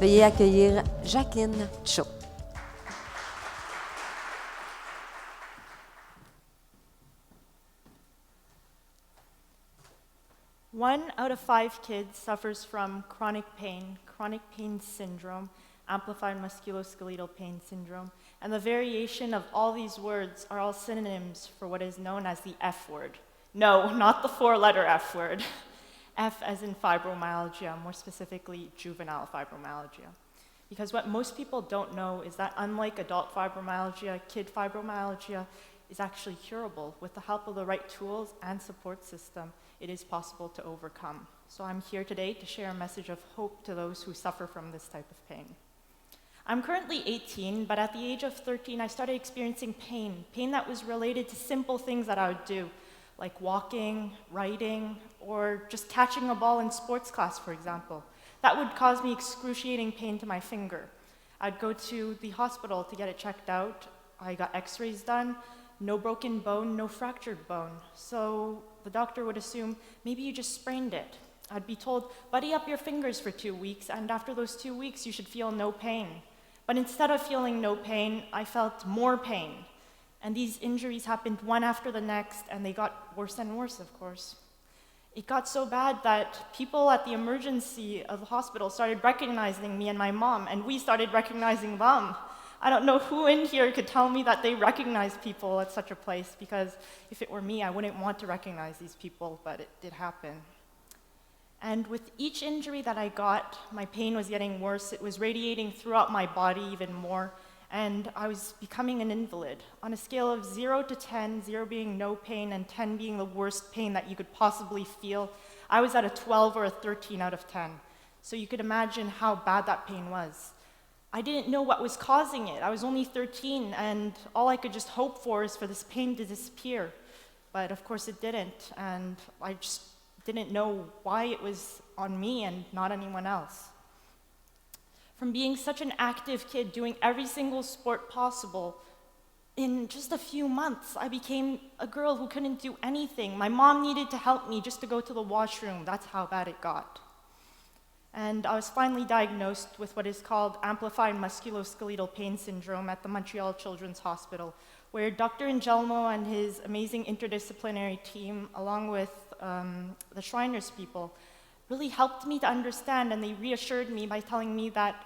Veuillez accueillir Jacqueline Chow. One out of 5 kids suffers from chronic pain syndrome, amplified musculoskeletal pain syndrome, and the variation of all these words are all synonyms for what is known as the F word. No, not the 4-letter F word. F as in fibromyalgia, more specifically juvenile fibromyalgia. Because what most people don't know is that unlike adult fibromyalgia, kid fibromyalgia is actually curable. With the help of the right tools and support system, it is possible to overcome. So I'm here today to share a message of hope to those who suffer from this type of pain. I'm currently 18, but at the age of 13, I started experiencing pain that was related to simple things that I would do, like walking, writing, or just catching a ball in sports class, for example. That would cause me excruciating pain to my finger. I'd go to the hospital to get it checked out. I got x-rays done, no broken bone, no fractured bone. So the doctor would assume, maybe you just sprained it. I'd be told, buddy up your fingers for 2 weeks, and after those 2 weeks, you should feel no pain. But instead of feeling no pain, I felt more pain. And these injuries happened one after the next, and they got worse and worse, of course. It got so bad that people at the emergency of the hospital started recognizing me and my mom, and we started recognizing them. I don't know who in here could tell me that they recognize people at such a place, because if it were me, I wouldn't want to recognize these people, but it did happen. And with each injury that I got, my pain was getting worse. It was radiating throughout my body even more, and I was becoming an invalid. On a scale of 0 to 10, 0 being no pain and 10 being the worst pain that you could possibly feel, I was at a 12 or a 13 out of 10. So you could imagine how bad that pain was. I didn't know what was causing it. I was only 13, and all I could just hope for is for this pain to disappear. But of course it didn't, and I just didn't know why it was on me and not anyone else. From being such an active kid, doing every single sport possible, in just a few months, I became a girl who couldn't do anything. My mom needed to help me just to go to the washroom. That's how bad it got. And I was finally diagnosed with what is called amplified musculoskeletal pain syndrome at the Montreal Children's Hospital, where Dr. Angelmo and his amazing interdisciplinary team, along with the Shriners people, really helped me to understand, and they reassured me by telling me that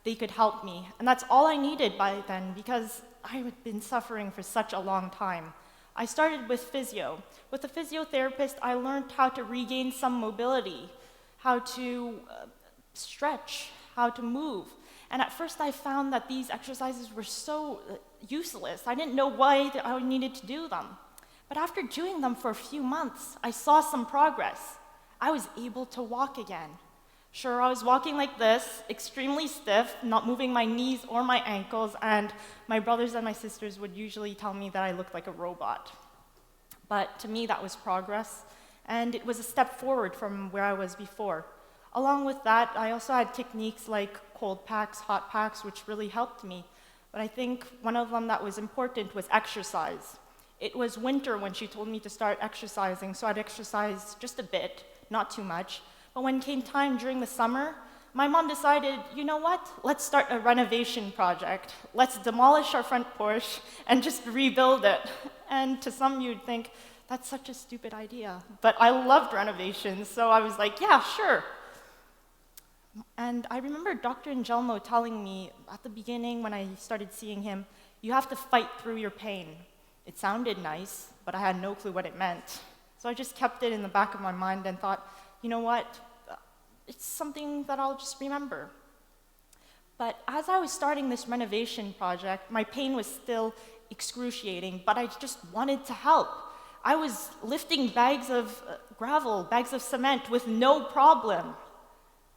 they could help me. And that's all I needed by then, because I had been suffering for such a long time. I started with physio. With a physiotherapist, I learned how to regain some mobility, how to stretch, how to move. And at first I found that these exercises were so useless. I didn't know why I needed to do them. But after doing them for a few months, I saw some progress. I was able to walk again. Sure, I was walking like this, extremely stiff, not moving my knees or my ankles, and my brothers and my sisters would usually tell me that I looked like a robot. But to me, that was progress, and it was a step forward from where I was before. Along with that, I also had techniques like cold packs, hot packs, which really helped me. But I think one of them that was important was exercise. It was winter when she told me to start exercising, so I'd exercise just a bit, not too much. But when came time during the summer, my mom decided, you know what? Let's start a renovation project. Let's demolish our front porch and just rebuild it. And to some you'd think, that's such a stupid idea. But I loved renovations, so I was like, yeah, sure. And I remember Dr. Angelmo telling me at the beginning when I started seeing him, you have to fight through your pain. It sounded nice, but I had no clue what it meant. So I just kept it in the back of my mind and thought, you know what, it's something that I'll just remember. But as I was starting this renovation project, my pain was still excruciating, but I just wanted to help. I was lifting bags of gravel, bags of cement with no problem.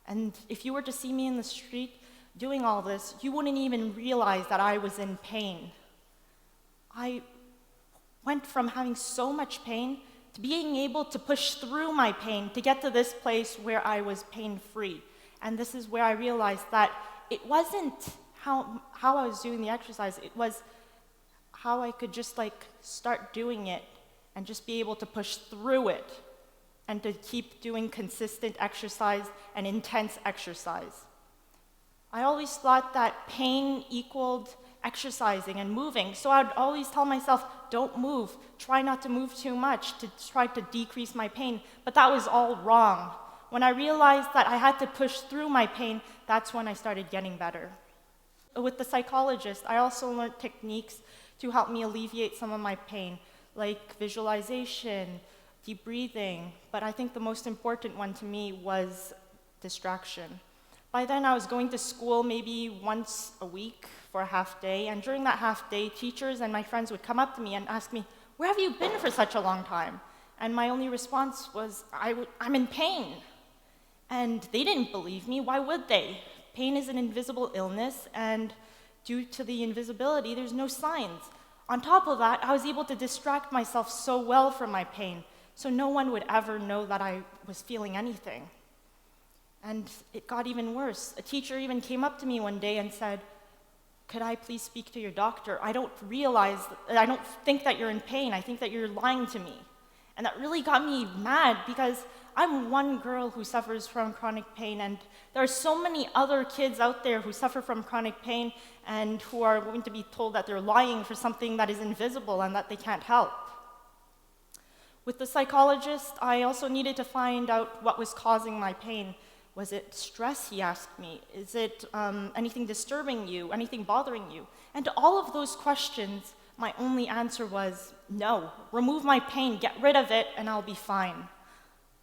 And if you were to see me in the street doing all this, you wouldn't even realize that I was in pain. I went from having so much pain to being able to push through my pain to get to this place where I was pain-free. And this is where I realized that it wasn't how I was doing the exercise, it was how I could just start doing it and just be able to push through it and to keep doing consistent exercise and intense exercise. I always thought that pain equaled exercising and moving, so I'd always tell myself, don't move, try not to move too much to try to decrease my pain, but that was all wrong. When I realized that I had to push through my pain, that's when I started getting better. With the psychologist, I also learned techniques to help me alleviate some of my pain, like visualization, deep breathing, but I think the most important one to me was distraction. By then, I was going to school maybe once a week for a half day, and during that half day, teachers and my friends would come up to me and ask me, "Where have you been for such a long time?" And my only response was, I'm in pain. And they didn't believe me. Why would they? Pain is an invisible illness, and due to the invisibility, there's no signs. On top of that, I was able to distract myself so well from my pain, so no one would ever know that I was feeling anything. And it got even worse. A teacher even came up to me one day and said, "Could I please speak to your doctor? I don't think that you're in pain. I think that you're lying to me." And that really got me mad because I'm one girl who suffers from chronic pain, and there are so many other kids out there who suffer from chronic pain and who are going to be told that they're lying for something that is invisible and that they can't help. With the psychologist, I also needed to find out what was causing my pain. Was it stress, he asked me? Is it anything disturbing you, anything bothering you? And to all of those questions, my only answer was, no, remove my pain, get rid of it, and I'll be fine.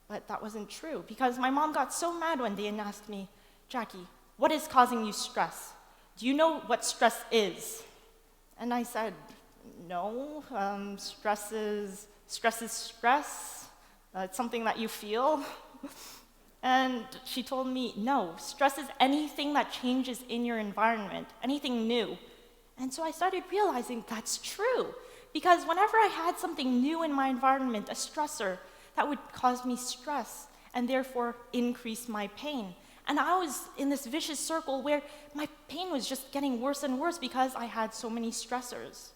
But that wasn't true, because my mom got so mad one day and asked me, "Jackie, what is causing you stress? Do you know what stress is?" And I said, "No, stress is stress. It's something that you feel." And she told me, "No, stress is anything that changes in your environment, anything new." And so I started realizing that's true, because whenever I had something new in my environment, a stressor, that would cause me stress and therefore increase my pain. And I was in this vicious circle where my pain was just getting worse and worse because I had so many stressors.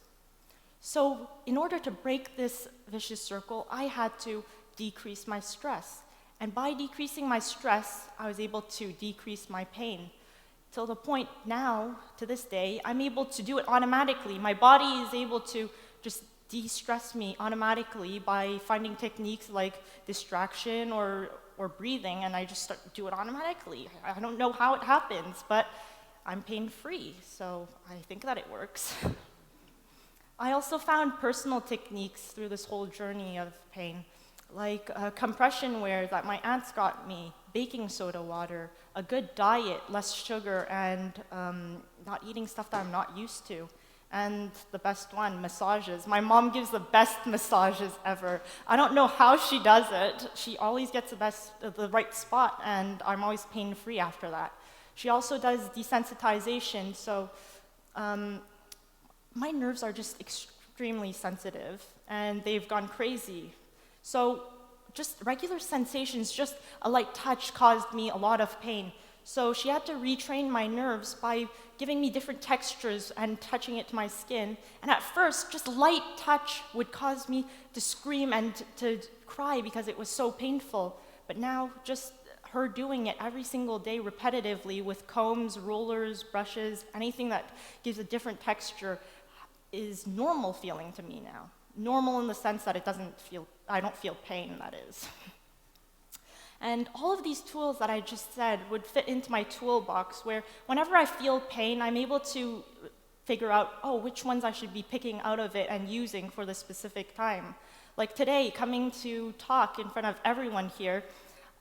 So in order to break this vicious circle, I had to decrease my stress. And by decreasing my stress, I was able to decrease my pain. Till the point now, to this day, I'm able to do it automatically. My body is able to just de-stress me automatically by finding techniques like distraction or breathing, and I just do it automatically. I don't know how it happens, but I'm pain-free, so I think that it works. I also found personal techniques through this whole journey of pain, like compression wear that my aunts got me, baking soda water, a good diet, less sugar, and not eating stuff that I'm not used to. And the best one, massages. My mom gives the best massages ever. I don't know how she does it. She always gets the right spot, and I'm always pain-free after that. She also does desensitization, so my nerves are just extremely sensitive, and they've gone crazy. So just regular sensations, just a light touch caused me a lot of pain. So she had to retrain my nerves by giving me different textures and touching it to my skin. And at first, just light touch would cause me to scream and to cry because it was so painful. But now, just her doing it every single day repetitively with combs, rollers, brushes, anything that gives a different texture is normal feeling to me now. Normal in the sense that I don't feel pain, that is. And all of these tools that I just said would fit into my toolbox where whenever I feel pain, I'm able to figure out, which ones I should be picking out of it and using for the specific time. Like today, coming to talk in front of everyone here,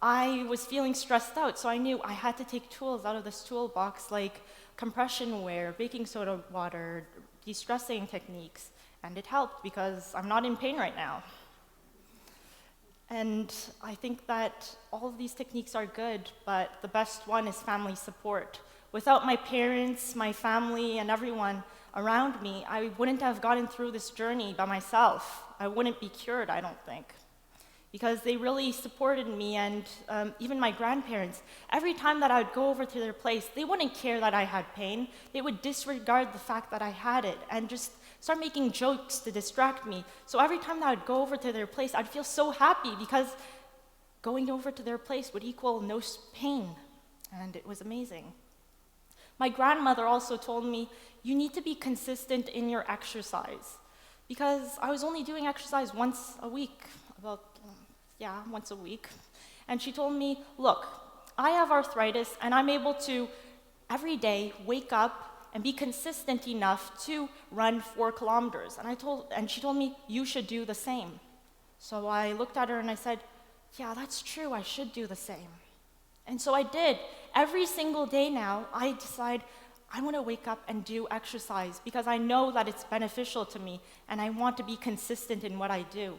I was feeling stressed out, so I knew I had to take tools out of this toolbox like compression wear, baking soda water, de-stressing techniques, and it helped because I'm not in pain right now. And I think that all of these techniques are good, but the best one is family support. Without my parents, my family, and everyone around me, I wouldn't have gotten through this journey by myself. I wouldn't be cured, I don't think. Because they really supported me, and even my grandparents. Every time that I would go over to their place, they wouldn't care that I had pain. They would disregard the fact that I had it and just start making jokes to distract me. So every time that I would go over to their place, I'd feel so happy because going over to their place would equal no pain, and it was amazing. My grandmother also told me, you need to be consistent in your exercise, because I was only doing exercise once a week, once a week. And she told me, look, I have arthritis and I'm able to every day wake up and be consistent enough to run 4 kilometers. And she told me, you should do the same. So I looked at her and I said, yeah, that's true, I should do the same. And so I did. Every single day now, I decide I want to wake up and do exercise because I know that it's beneficial to me and I want to be consistent in what I do.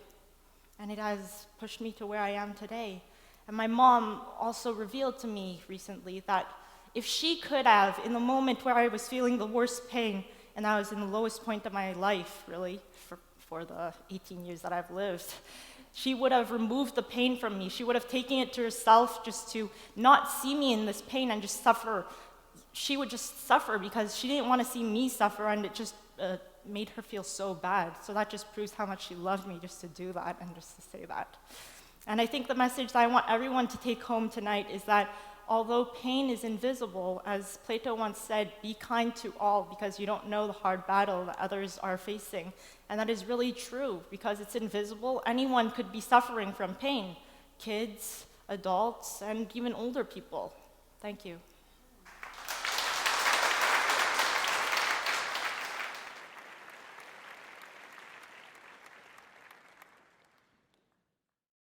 And it has pushed me to where I am today. And my mom also revealed to me recently that if she could have, in the moment where I was feeling the worst pain, and I was in the lowest point of my life, really, for the 18 years that I've lived, she would have removed the pain from me. She would have taken it to herself just to not see me in this pain and just suffer. She would just suffer because she didn't want to see me suffer, and it just made her feel so bad. So that just proves how much she loved me just to do that and just to say that. And I think the message that I want everyone to take home tonight is that although pain is invisible, as Plato once said, be kind to all because you don't know the hard battle that others are facing. And that is really true because it's invisible. Anyone could be suffering from pain, kids, adults, and even older people. Thank you.